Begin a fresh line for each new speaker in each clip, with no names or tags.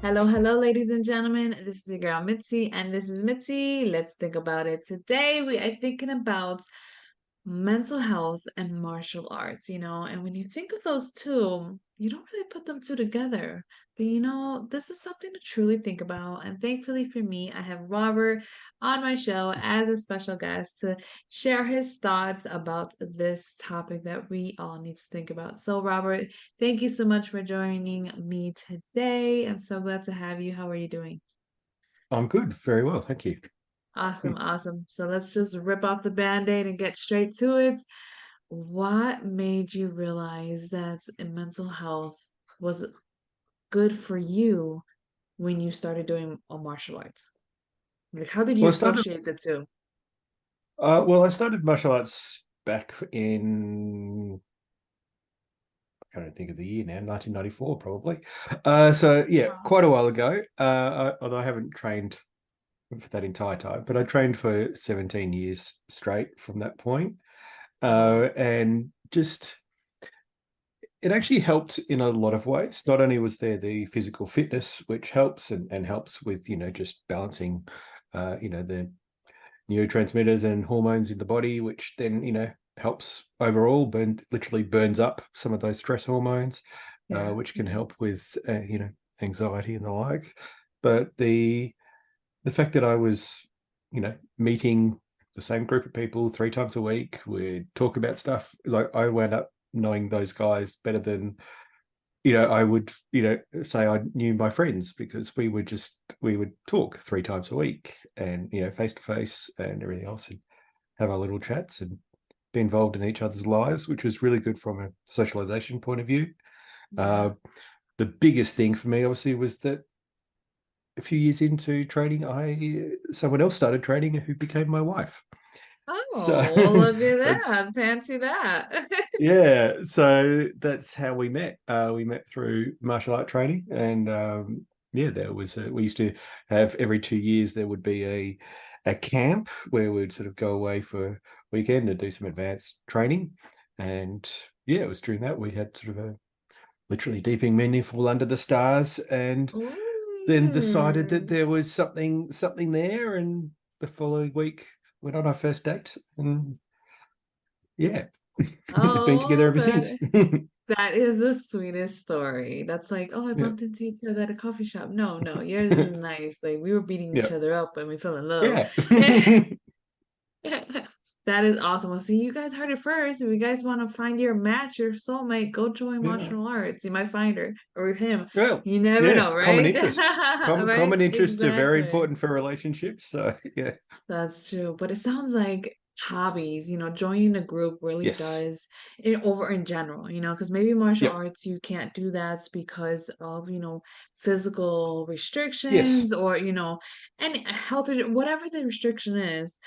Hello, hello, ladies and gentlemen. This is your girl Mitzi, and this is Mitzi. Let's think about it. Today, we are thinking about mental health and martial arts, and when you think of those two, you don't really put them two together. But this is something to truly think about. And thankfully for me, I have Robert on my show as a special guest to share his thoughts about this topic that we all need to think about. So, Robert, thank you so much for joining me today. I'm so glad to have you. How are you doing?
I'm good, very well, thank you.
Awesome, awesome. So let's just rip off the band-aid and get straight to it. What made you realize that mental health was good for you when you started doing a martial arts? Like, how did you
Well, I started.
associate the two?
I started martial arts back in. I can't think of the year now. 1994, probably. So yeah,
Wow.
quite a while ago. Although I haven't trained for that entire time, but I trained for 17 years straight from that point,
Wow.
and just it actually helped in a lot of ways. Not only was there the physical fitness, which helps and helps with just balancing, the neurotransmitters and hormones in the body, which then, helps overall, literally burns up some of those stress hormones,
Yeah.
which can help with, anxiety and the like. But the fact that I was, meeting the same group of people 3 times a week, we'd talk about stuff. Like I wound up knowing those guys better than I would, say I knew my friends because we would talk 3 times a week and, face to face and everything else and have our little chats and be involved in each other's lives, which was really good from a socialization point of view.
Yeah.
Uh, the biggest thing for me, obviously, was that a few years into training, someone else started training who became my wife. So
Oh, well, look at
that's
that. Fancy that.
yeah, so that's how we met. We met through martial art training, and yeah, we used to have every 2 years there would be a camp where we'd sort of go away for a weekend and do some advanced training, and yeah, it was during that we had sort of a literally deeping meaningful under the stars, and then decided that
Mm.
there was something there, and the following week went on our first date, and yeah, we've been together
Oh,
ever since.
that is the sweetest story. That's like, oh, I
Yeah,
bumped into each other at a coffee shop. No, no, yours is nice. Like we were beating each
yeah,
other up and we fell in love.
yeah,
That is awesome. Well, see, you guys heard it first. If you guys want to find your match, your soulmate, go join
yeah.
martial arts. You might find her or him.
Well,
You never
yeah,
know,
common
right?
interests.
Right?
Common interests are very
Exactly.
important for relationships. So yeah,
That's true. But it sounds like hobbies, joining a group really
yes,
does in general, because maybe martial
yep,
arts you can't do that because of, physical
yes,
restrictions or, any health, whatever the restriction is,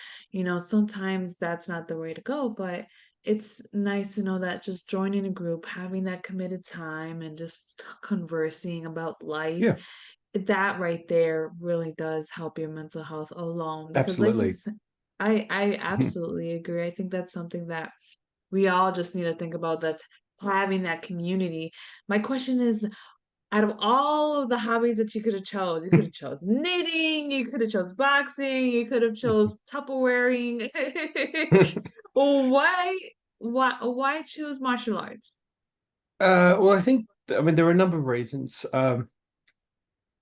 sometimes that's not the way to go. But it's nice to know that just joining a group, having that committed time and just conversing about life
yeah,
that right there really does help your mental health alone because like you
absolutely.
said, I absolutely agree. I think that's something that we all just need to think about, that's having that community. My question is, out of all of the hobbies that you could have chose knitting, you could have chose boxing, you could have chose Tupperwaring. why why choose martial arts?
Well, I mean there are a number of reasons. There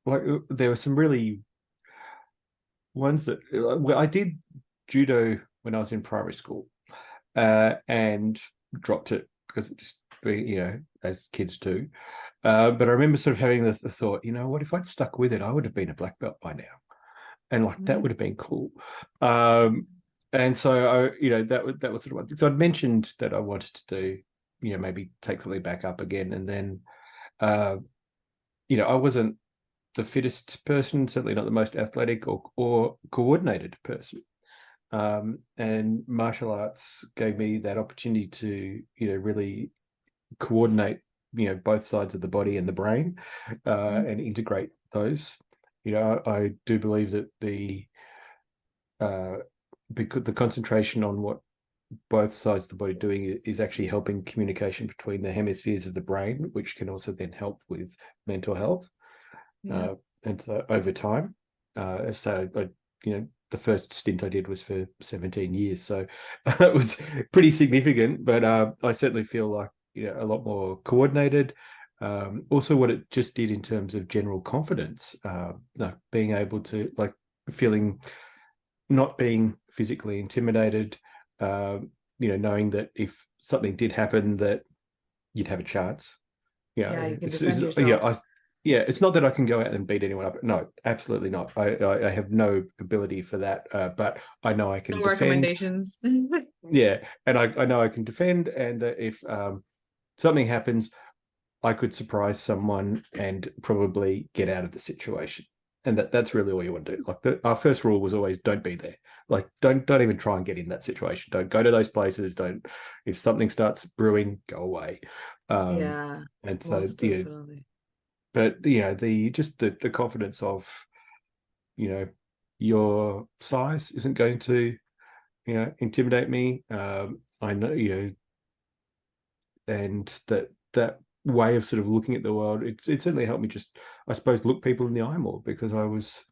were some really ones that well, I did judo when I was in primary school, and dropped it because it just as kids do. But I remember sort of having the thought, what if I'd stuck with it? I would have been a black belt by now, and like that
Mm,
would have been cool. Um, and so that was sort of one thing. So I'd mentioned that I wanted to do, maybe take something back up again, and then uh, I wasn't the fittest person, certainly not the most athletic or coordinated person. And martial arts gave me that opportunity to, really coordinate, both sides of the body and the brain,
mm,
and integrate those. I do believe that uh, because the concentration on what both sides of the body doing is actually helping communication between the hemispheres of the brain, which can also then help with mental health.
Yeah.
And so over time, so I, the first stint I did was for 17 years, so it was pretty significant. But I certainly feel like a lot more coordinated. Also, what it just did in terms of general confidence, being able to feeling not being physically intimidated, knowing that if something did happen, that you'd have a chance.
Yeah, you can defend
It's
yourself.
yeah, it's not that I can go out and beat anyone up. No, absolutely not. I have no ability for that. But I know I can
No
defend.
recommendations.
Yeah, and I know I can defend, and that if something happens, I could surprise someone and probably get out of the situation. And that's really all you want to do. Like our first rule was always don't be there. Like don't even try and get in that situation. Don't go to those places. Don't if something starts brewing, go away. Um,
Yeah,
and so
most definitely.
but the just the confidence of you know your size isn't going to intimidate me. I know and that way of sort of looking at the world, it certainly helped me just, I suppose, look people in the eye more because I was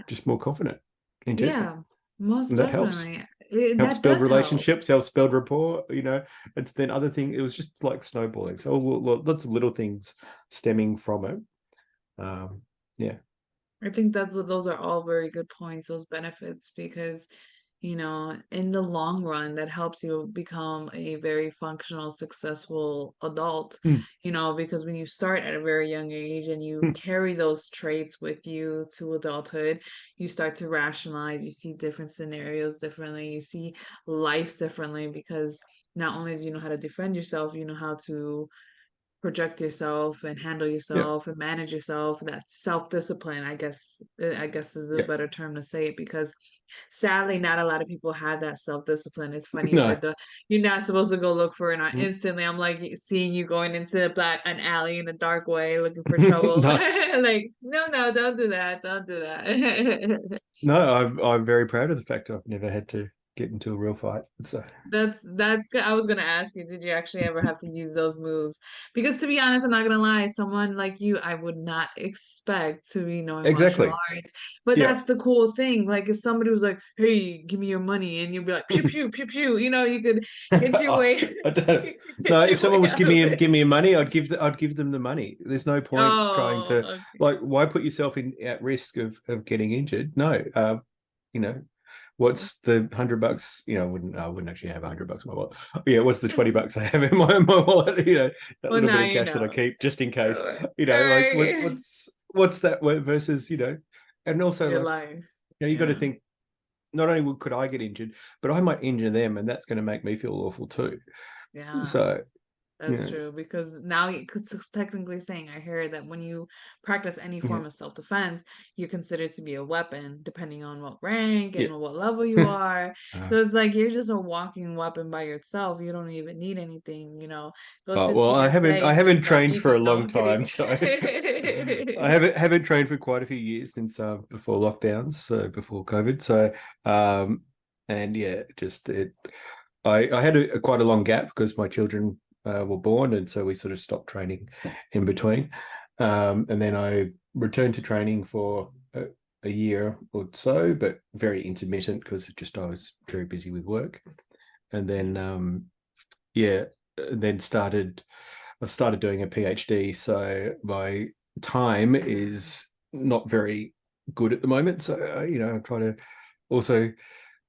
just more confident in general,
Yeah, most
and that helps.
definitely.
Helps
That
build
does help.
relationships, helps build rapport. And then other thing, it was just like snowballing. So lots of little things stemming from it. Yeah,
I think those are all very good points, those benefits, because in the long run, that helps you become a very functional, successful adult,
mm,
because when you start at a very young age and you
mm,
carry those traits with you to adulthood, you start to rationalize, you see different scenarios differently, you see life differently, because not only do you know how to defend yourself, you know how to project yourself and handle
yeah,
yourself and manage yourself. That's self-discipline, I guess is a
yeah.
better term to say it, because sadly not a lot of people have that self-discipline. It's funny you
No,
said you're not supposed to go look for it. And
mm,
instantly I'm like seeing you going into an alley in a dark way looking for trouble.
no,
Like, no, don't do that, don't do that.
no. I'm very proud of the fact I've never had to get into a real fight. So
That's good. I was gonna ask you, did you actually ever have to use those moves? Because to be honest, I'm not gonna lie, someone like you, I would not expect to be knowing martial
exactly,
arts. But
yeah.
that's the cool thing. Like if somebody was like, "Hey, give me your money," and you'd be like, "Pew pew pew pew," you could get your way,
I don't. No,
get
if
your way
someone was
out of it.
give me money, I'd give them the money. There's no point trying
Oh,
to
okay.
why put yourself in at risk of getting injured? No, you know, what's the $100? I wouldn't actually have $100 in my wallet. Yeah, what's the $20 I have in my wallet? That
Well,
little bit
now
of
you
cash that I
know.
keep just in case. Like
Right.
what's that versus and also
Your
like
life.
you got to
Yeah.
think not only could I get injured, but I might injure them, and that's going to make me feel awful too.
Yeah.
So
That's
yeah,
true, because now because it's technically saying, I hear that when you practice any
yeah,
form of self-defense, you're considered to be a weapon, depending on what rank
yeah.
and what level you are.
Uh,
So it's like you're just a walking weapon by yourself. You don't even need anything. Go to
well, I
TSA,
haven't
just
trained for a
easy. No,
long
I'm kidding.
time, so I haven't trained for quite a few years since before lockdowns, so before COVID. So and yeah, just it. I had quite a long gap because my children were born, and so we sort of stopped training in between. And then I returned to training for a year or so, but very intermittent because just I was very busy with work. And then yeah, then I've started doing a PhD, so my time is not very good at the moment. So I try to also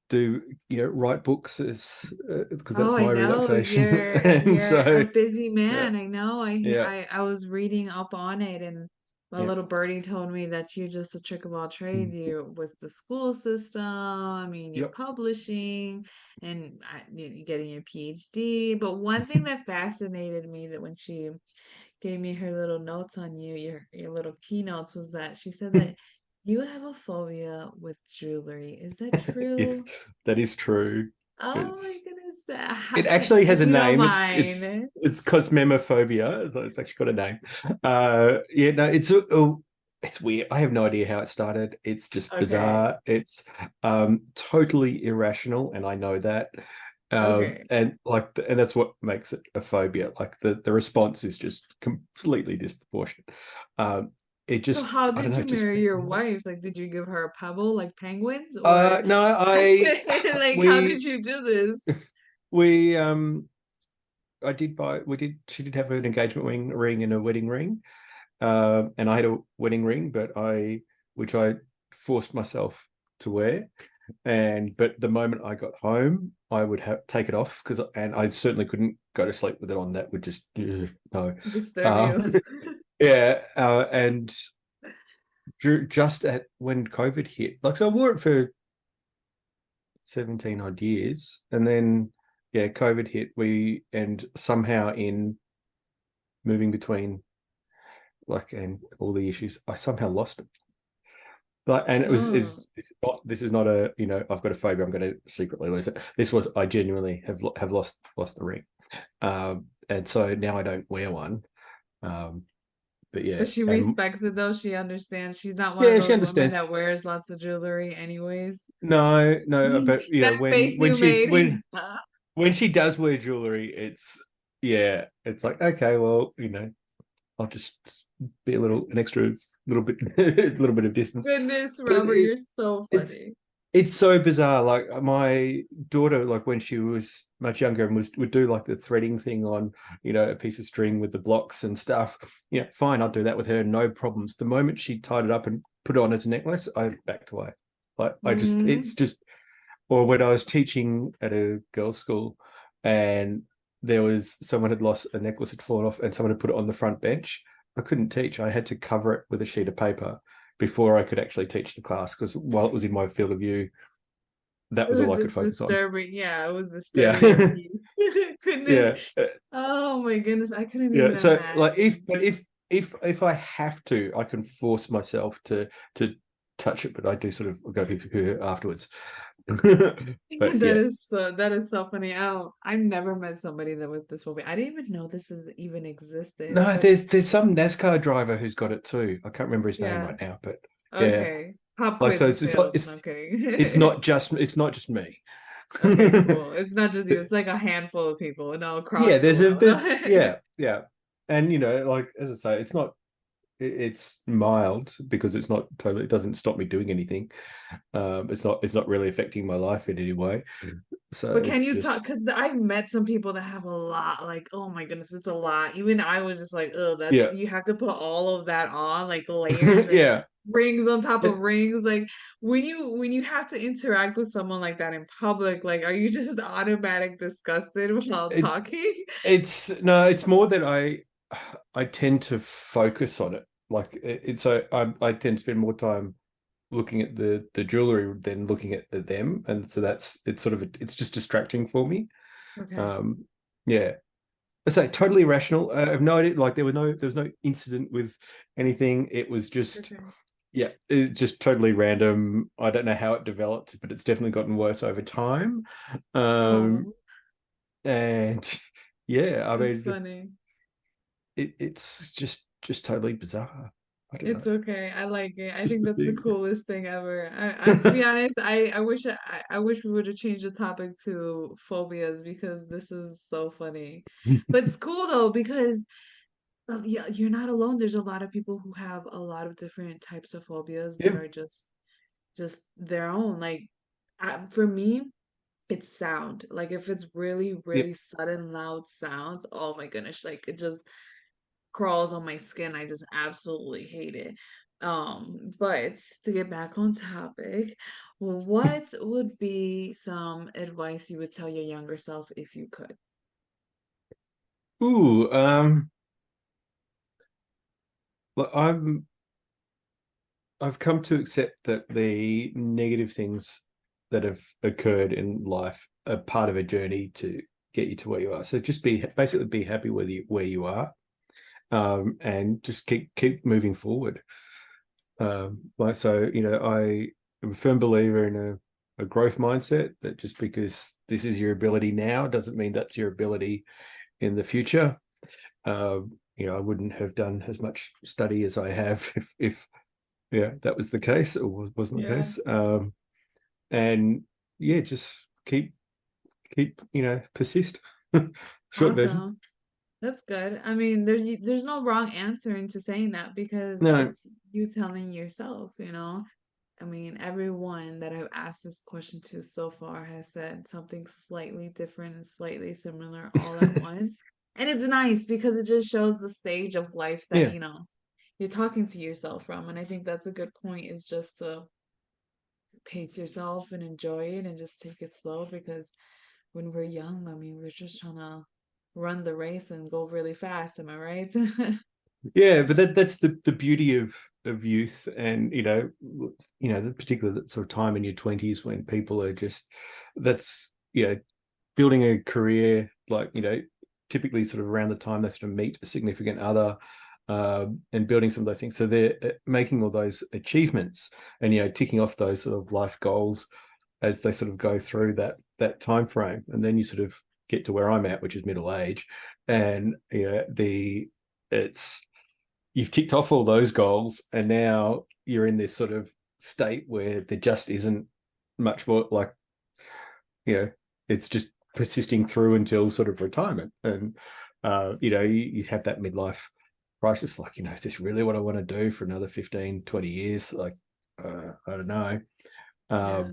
do write books as because
Oh,
that's
I
my
know
relaxation.
you're
And
you're a
so
busy
yeah,
man. I know.
yeah,
I was reading up on it, and my
yeah.
little birdie told me that you're just a trick of all trades.
Mm.
You're with the school system. I mean, you're
Yep.
publishing and you're getting your PhD. But one thing that fascinated me, that when she gave me her little notes on you, your little keynotes, was that she said that you have a phobia with jewelry. Is that
Yeah,
true?
that is true.
Oh my
It's
goodness.
it actually has
If
a
you don't
name.
mind.
It's cosmemophobia. So it's actually got a name. Yeah, no, it's weird. I have no idea how it started. It's just
Okay.
bizarre. It's totally irrational, and I know that.
Okay.
And that's what makes it a phobia. Like the response is just completely disproportionate. Um, it
So
just,
how
I don't
did
know,
you
it just
marry
freaked
your
me out.
wife? Like, did you give her a pebble like penguins, or
No,
like how did
we
you do this?
we I did buy we did she did have an engagement ring and a wedding ring. And I had a wedding ring, which I forced myself to wear. But the moment I got home, I would have take it off and I certainly couldn't go to sleep with it on. That would just no.
Disturb
Uh,
you.
yeah, and just at when COVID hit, like so, I wore it for 17 odd years, and then yeah, COVID hit. And somehow in moving between and all the issues, I somehow lost it. Like, and it was
Oh,
is this is not a I've got a phobia, I'm going to secretly lose it. This was I genuinely have lost the ring, and so now I don't wear one. Um, but yeah,
but she
and
respects it though. She understands. She's not one of
yeah, she
those women
understands.
that wears lots of jewelry anyways.
No, no, but
That face
when
you
she
made.
when she does wear jewelry, it's like okay, well, I'll just be an extra little bit, a little bit of distance.
Goodness,
But
Robert, you're so
it's
funny.
it's so bizarre. Like my daughter, like when she was much younger and would do like the threading thing on, a piece of string with the blocks and stuff. Yeah, fine, I'll do that with her, no problems. The moment she tied it up and put it on as a necklace, I backed away. Like
Hmm.
it's just, or when I was teaching at a girls' school and there was someone had lost a necklace had fallen off and someone had put it on the front bench. I couldn't teach. I had to cover it with a sheet of paper before I could actually teach the class because while it was in my field of view, that
It
was all
was
I could
just
focus on.
disturbing. Yeah, it was disturbing your
Yeah.
peace. Goodness.
Yeah.
Oh my goodness, I couldn't
Yeah.
even
So like
imagine.
if I have to, I can force myself to touch it, but I do sort of go afterwards. But yeah.
That is so funny. I've never met somebody that with this phobia. I didn't even know this is even existed.
No,
But
there's some NASCAR driver who's got it too. I can't remember his name
yeah,
right now, but yeah.
okay. Pop
Like
quiz
so
with
it's not
sales. No, I'm
it's
kidding.
not just me.
Okay, cool. It's not just you. It's like a handful of people, no,
Yeah,
across the world.
there's yeah. And like as I say, it's mild because it's not totally, it doesn't stop me doing anything. It's not really affecting my life in any way. So
But can
it's
you talk?
just
Because I've met some people that have a lot. Like, oh my goodness, it's a lot. Even I was just like, oh, that's
yeah.
you have to put all of that on, like layers and
Yeah.
rings on top of
It,
rings. Like when you have to interact with someone like that in public, like, are you just automatic disgusted while
it
talking?
it's no, it's more that I tend to focus on it. Like so I tend to spend more time looking at the jewelry than looking at them, and so it's sort of it's just distracting for me.
Okay.
Um, yeah, I say totally irrational. I have no idea. Like there was no incident with anything. It was just
Okay.
yeah, it's just totally random. I don't know how it developed, but it's definitely gotten worse over time. Um,
Oh,
and yeah, I
that's
mean,
funny.
it's just totally bizarre. I don't
It's
know,
okay. I like it. I
just
think
the
that's the
thing.
coolest thing ever. To be honest, I wish we would have changed the topic to phobias because this is so funny. But it's cool though because yeah, you're not alone. There's a lot of people who have a lot of different types of phobias that
Yeah,
are just their own. Like for me, it's sound. Like if it's really,
yeah.
really sudden, loud sounds, oh my goodness, like it just crawls on my skin. I just absolutely hate it. But to get back on topic, what would be some advice you would tell your younger self if you could?
Ooh, look, I've come to accept that the negative things that have occurred in life are part of a journey to get you to where you are. So just basically be happy where you are, and just keep moving forward. Like so, I am a firm believer in a growth mindset that just because this is your ability now doesn't mean that's your ability in the future. I wouldn't have done as much study as I have if yeah, that was the case or wasn't the
Yeah,
case. And yeah, just keep persist. Short version.
awesome. That's good. I mean, there's no wrong answer into saying that because
No,
it's you telling yourself, you know. I mean, everyone that I've asked this question to so far has said something slightly different and slightly similar all at once. And it's nice because it just shows the stage of life that,
yeah.
you're talking to yourself from. And I think that's a good point is just to pace yourself and enjoy it and just take it slow because when we're young, I mean, we're just trying to run the race and go really fast. Am I right?
Yeah, but that's the beauty of youth, and the particular sort of time in your 20s when people are just that's building a career, like typically sort of around the time they sort of meet a significant other, and building some of those things. So they're making all those achievements and ticking off those sort of life goals as they sort of go through that time frame, and then you sort of get to where I'm at, which is middle age, and it's you've ticked off all those goals, and now you're in this sort of state where there just isn't much more, like it's just persisting through until sort of retirement. And you have that midlife crisis, like, is this really what I want to do for another 15, 20 years? Like, I don't know. uh,
Yeah.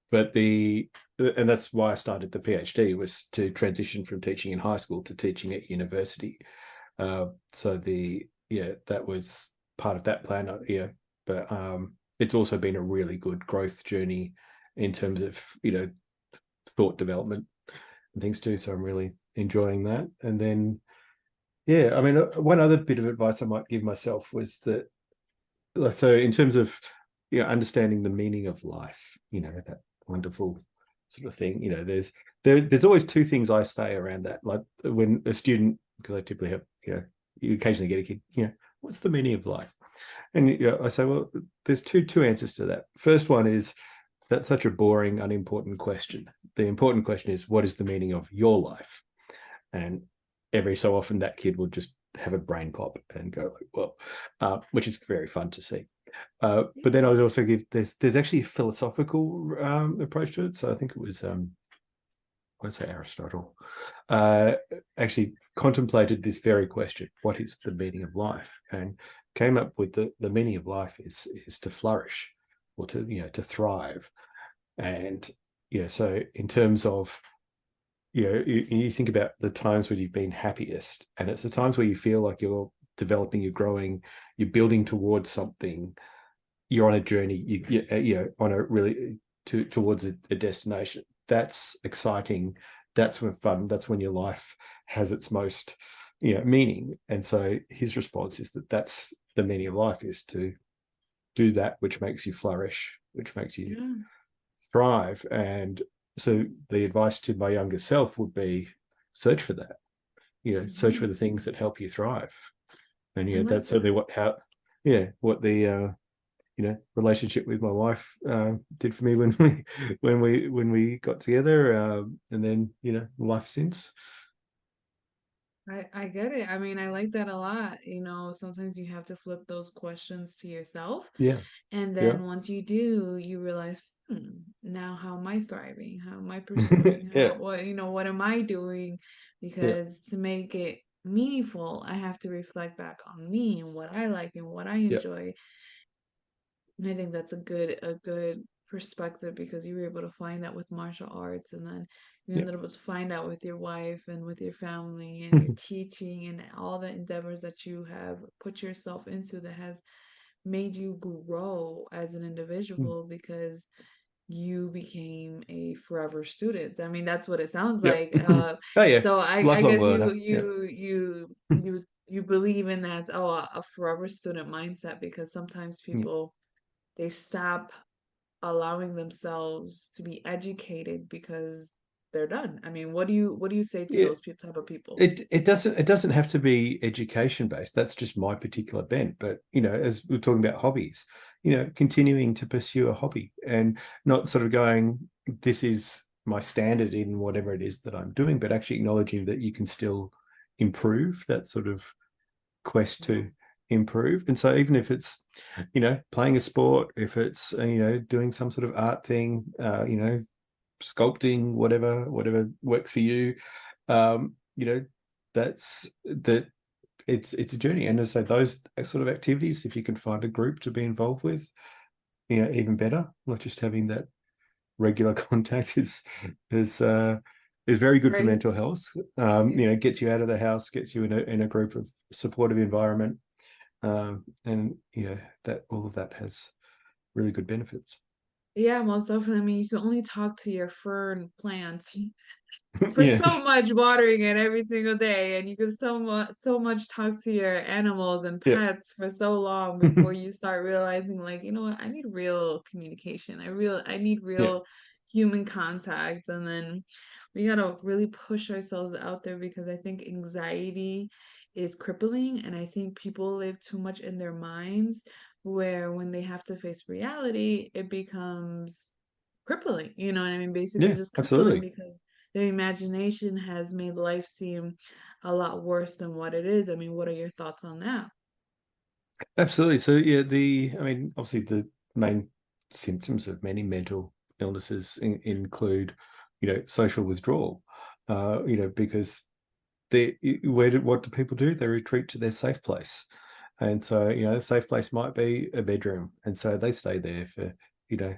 but and that's why I started the PhD, was to transition from teaching in high school to teaching at university. So that was part of that plan. But it's also been a really good growth journey in terms of thought development and things too. So I'm really enjoying that. And then yeah, I mean, one other bit of advice I might give myself was that, so in terms of understanding the meaning of life, that wonderful sort of thing. There's always two things I say around that. Like when a student, because I typically have, you occasionally get a kid, what's the meaning of life? And I say, well, there's two answers to that. First one is, that's such a boring, unimportant question. The important question is, what is the meaning of your life? And every so often that kid will just have a brain pop and go like, well, which is very fun to see. But then I would also give, there's actually a philosophical approach to it. So I think it was I'd say Aristotle uh, actually contemplated this very question: what is the meaning of life? And came up with the meaning of life is to flourish, or to thrive. And so in terms of you think about the times when you've been happiest, and it's the times where you feel like you're developing, you're growing, you're building towards something, you're on a journey, on a really towards a destination. That's exciting. That's when fun. That's when your life has its most meaning. And so his response is that that's the meaning of life, is to do that which makes you flourish, which makes you
Yeah.
thrive. And so the advice to my younger self would be, search for that. Search for
Mhm.
the things that help you thrive. And
I like
that's certainly
that.
what the relationship with my wife did for me when we got together, and then life since.
I get it. I mean, I like that a lot. Sometimes you have to flip those questions to yourself.
Yeah,
And
yeah.
then once you do, you realize, now how am I thriving? How am I pursuing?
Yeah,
What am I doing?
yeah,
Because to make it meaningful, I have to reflect back on me and what I like and what I
yeah,
enjoy. And I think that's a good perspective because you were able to find that with martial arts and then you
yeah.
ended up to find out with your wife and with your family and your teaching and all the endeavors that you have put yourself into that has made you grow as an individual because you became a forever student. I mean, that's what it sounds
Yep.
like.
Oh yeah,
So I
lifelong
guess you
learner. Yeah,
you you you believe in that, a forever student mindset because sometimes
yeah.
people they stop allowing themselves to be educated because they're done. I mean, what do you say to
Yeah.
those type of people?
It doesn't have to be education based. That's just my particular bent. But as we're talking about hobbies, continuing to pursue a hobby and not sort of going, this is my standard in whatever it is that I'm doing, but actually acknowledging that you can still improve, that sort of quest
Yeah.
to improve. And so even if it's playing a sport, if it's doing some sort of art thing, sculpting, whatever works for you, um, you know that it's a journey. And as I say, those sort of activities, if you can find a group to be involved with, even better. Not just having that regular contact is very good for
Right.
mental health.
Yes.
Gets you out of the house, gets you in a group of supportive environment, and that all of that has really good benefits.
Yeah, most definitely. I mean, you can only talk to your fern plants for
Yeah.
so much watering it every single day, and you can so much talk to your animals and
Yeah.
pets for so long before you start realizing, like, you know what, I need real communication. I need
Yeah.
real human contact. And then we gotta really push ourselves out there because I think anxiety is crippling, and I think people live too much in their minds where when they have to face reality, it becomes crippling. You know what I mean? Basically
Yeah,
just crippling
absolutely.
because their imagination has made life seem a lot worse than what it is. I mean, what are your thoughts on that?
Absolutely. So yeah, I mean, obviously the main symptoms of many mental illnesses include, social withdrawal. Because what do people do? They retreat to their safe place. And so, a safe place might be a bedroom. And so they stay there for, you know,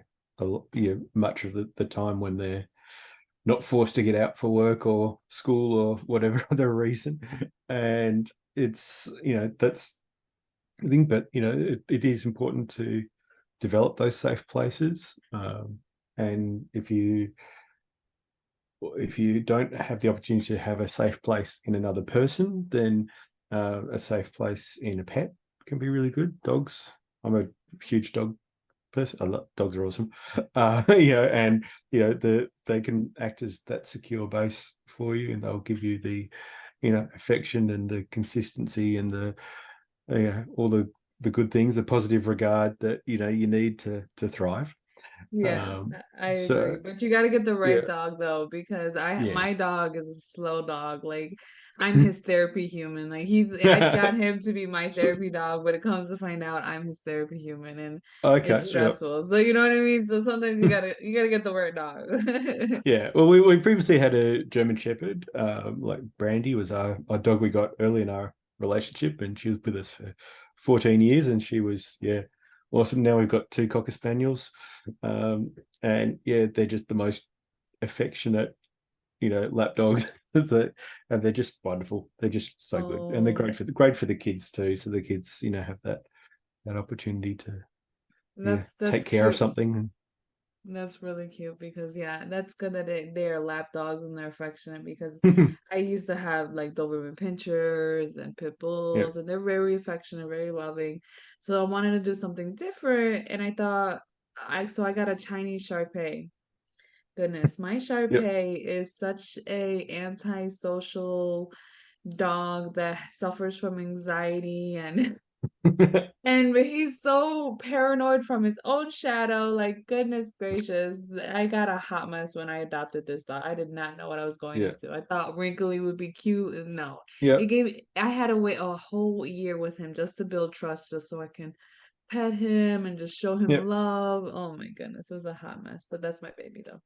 much of the time when they're not forced to get out for work or school or whatever other reason. And that's I think, but it is important to develop those safe places. And if you don't have the opportunity to have a safe place in another person, then a safe place in a pet can be really good. Dogs. I'm a huge dog person. I love dogs are awesome. And they can act as that secure base for you, and they'll give you the affection and the consistency and the all the good things, the positive regard that you need to thrive.
Yeah,
Um,
I agree.
so
But you got to get the
yeah,
right dog though, because
yeah.
my dog is a slow dog. Like I'm his therapy human. I got him to be my therapy dog, but it comes to find out I'm his therapy human, and it's
Okay, yep.
stressful. So you know what I mean? So sometimes you gotta get the right dog.
Yeah, well, we previously had a German Shepherd. Like Brandy was our dog we got early in our relationship, and she was with us for 14 years, and she was, yeah, awesome. Now we've got two Cocker Spaniels, um, and yeah, they're just the most affectionate, lap dogs. And they're just wonderful. They're just so good, and they're
Oh,
great for the kids too. So the kids, have that opportunity to,
that's
take care of
cute.
something.
That's really cute because yeah, that's good that they're lap dogs and they're affectionate because I used to have like Doberman Pinschers and Pit
Yeah,
Bulls and they're very affectionate, very loving. So I wanted to do something different and I thought I got a Chinese Shar Pei. Goodness, my Shar
yep.
Pei is such a antisocial dog that suffers from anxiety and and but he's so paranoid from his own shadow. Like, goodness gracious, I got a hot mess when I adopted this dog. I did not know what I was going
Yeah,
into. I thought Wrinkly would be cute, and no,
yep,
I had to wait a whole year with him just to build trust, just so I can pet him and just show him
yep.
love. Oh my goodness, it was a hot mess, but that's my baby though.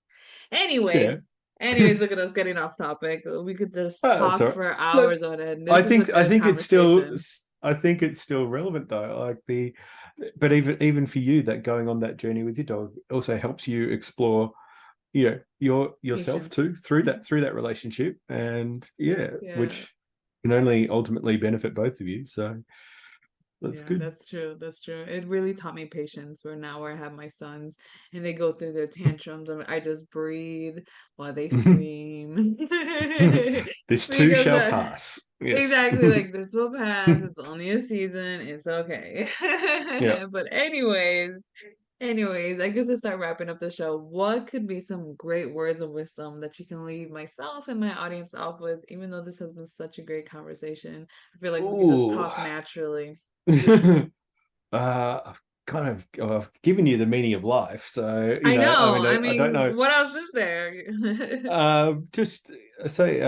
Yeah.
Anyways, look at us getting off topic. We could just
That's
talk
all right.
for
But
hours on end.
I
This is a
think I
good
think it's still
conversation.
I think it's still relevant though. But even for you, that going on that journey with your dog also helps you explore, yourself
Patience.
too through that relationship, and yeah,
Yeah.
which can only ultimately benefit both of you. So that's
Yeah,
good.
that's true. That's true. It really taught me patience where I have my sons and they go through their tantrums and I just breathe while they scream.
This too
Because
shall pass. Yes.
exactly like this will pass. It's only a season. It's okay.
Yeah.
But anyways, I guess to start wrapping up the show, what could be some great words of wisdom that you can leave myself and my audience off with, even though this has been such a great conversation? I feel like we could just
Ooh.
talk naturally.
I've kind of I've given you the meaning of life. So,
I
I
know.
mean,
I
I don't
mean,
know.
what else is there?
Just say,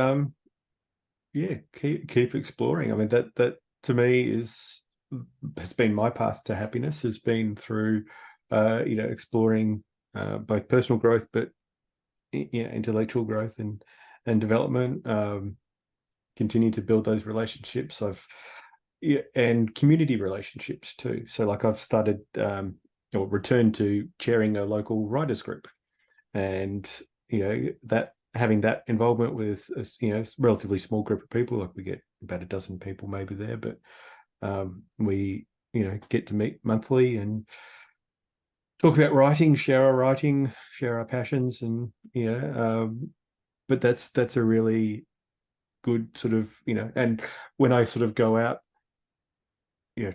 yeah, keep exploring. I mean, that to me has been my path to happiness, has been through, exploring both personal growth, but intellectual growth and development. continue to build those relationships. I've Yeah, and community relationships too. So like I've started or returned to chairing a local writers group, and that having that involvement with a relatively small group of people, like we get about a dozen people maybe there, but we get to meet monthly and talk about writing, share our passions, and but that's a really good sort of and when I sort of go out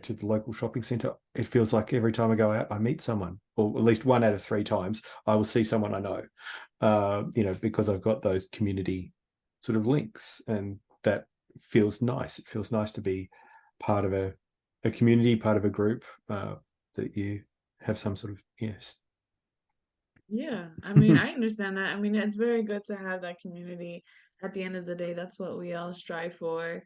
to the local shopping center, it feels like every time I go out, I meet someone, or at least one out of three times, I will see someone I know, because I've got those community sort of links, and that feels nice. It feels nice to be part of a community, part of a group that you have some sort of yes.
Yeah, I mean, I understand that. I mean, it's very good to have that community. At the end of the day, that's what we all strive for.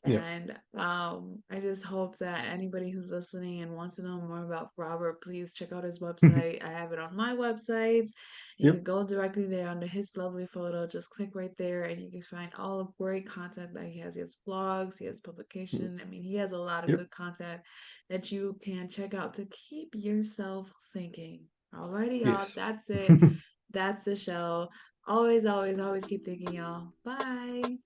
Yep.
And I just hope that anybody who's listening and wants to know more about Robert, please check out his website. I have it on my website. You
Yep.
can go directly there under his lovely photo. Just click right there, and you can find all the great content that he has. He has blogs, he has publication. I mean, he has a lot of
Yep.
good content that you can check out to keep yourself thinking. Alrighty, y'all.
Yes.
That's it. That's the show. Always, always, always keep thinking, y'all. Bye.